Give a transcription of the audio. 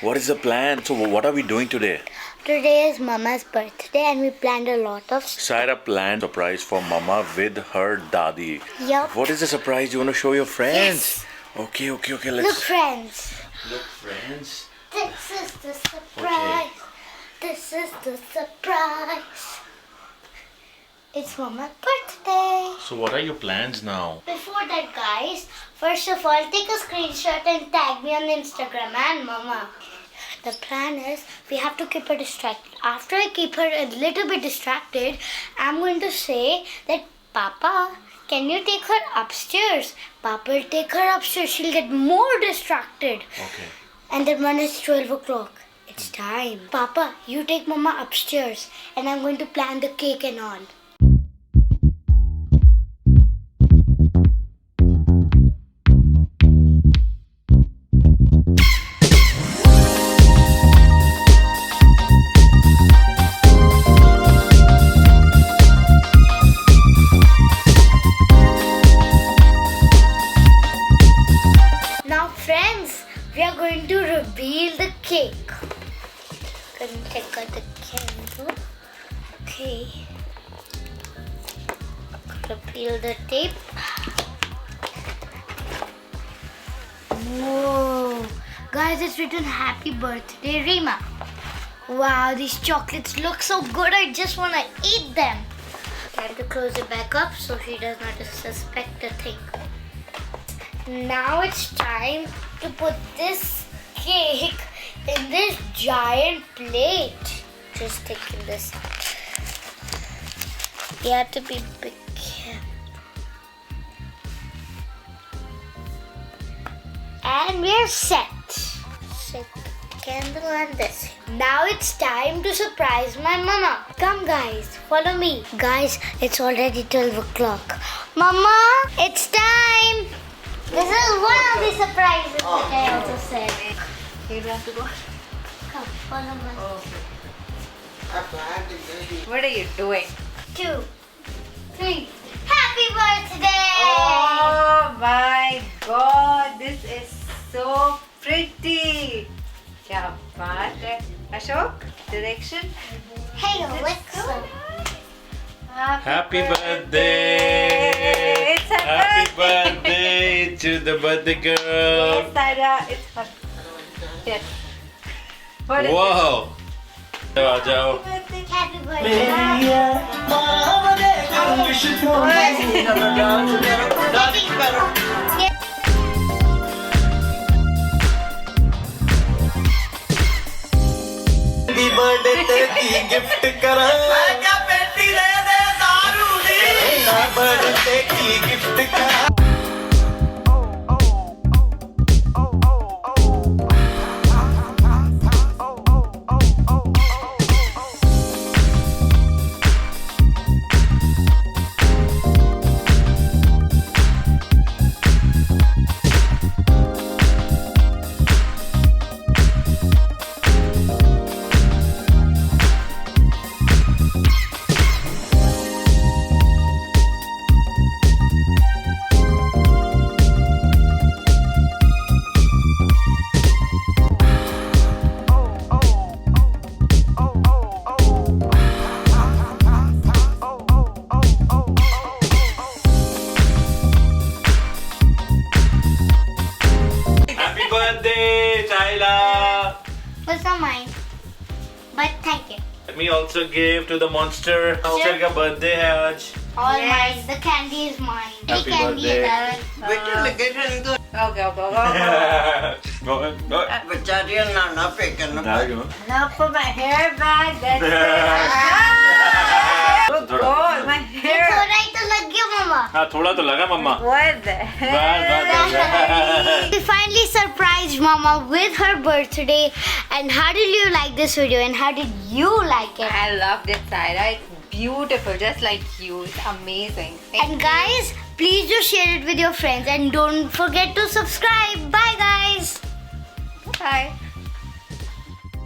What is the plan? So what are we doing today? Today is Mama's birthday and we planned a lot of stuff. Syra planned a surprise for Mama with her Dadi. Yup. What is the surprise you want to show your friends? Okay, let's... Look, friends. Look, friends. This is the surprise. This is the surprise. It's Mama's birthday. So what are your plans now? Before that, guys, first of all, take a screenshot and tag me on Instagram and Mama. The plan is we have to keep her distracted. After I keep her a little bit distracted, I'm going to say that, Papa, can you take her upstairs? Papa will take her upstairs. She'll get more distracted. Okay. And then when it's 12 o'clock, it's time. Papa, you take Mama upstairs and I'm going to plan the cake and all. Now friends, we are going to reveal the cake. Going to take out the candle. Okay. Reveal the tape. Whoa. Guys, it's written Happy Birthday, Rima. Wow, these chocolates look so good. I just want to eat them. Time to close it back up so she does not suspect a thing. Now it's time to put this cake in this giant plate. Just taking this out. You have to be big careful. And we're set. Set the candle and this. Now it's time to surprise my Mama. Come guys, follow me. Guys, it's already 12 o'clock. Mama, it's time. This is one of the surprises that I also said. You have to go. Come, follow me. What are you doing? 2, 3. Happy birthday! Oh my God, this is so pretty. क्या बात है? Ashok, direction. Hey Alexa. Happy birthday! It's her Happy birthday. birthday to the birthday girl! Yes, Syra, it's her. Yes. What is Wow! आ जाओ. it? Happy birthday. Birthday तेरी gift करा क्या पेटी दे दे दारू दी ना बर्थडे की गिफ्ट करा Was not mine, but thank you. Let me also give to the monster. Monster का birthday है आज. All Yes. mine. The candy is mine. Happy candy birthday. is Okay. Go ahead. बेचारियां ना फेंकना Now put my hair back. That's it. Good God, my hair. थोड़ा ही तो लग गया Mama. हाँ थोड़ा तो लगा मम्मा. What the hell? We finally surprised Mama with her birthday. And how did you like this video? And how did you like it? I loved it, Syra. It's beautiful, just like you. It's amazing. And guys, please do share it with your friends. And don't forget to subscribe. Bye guys. Bye.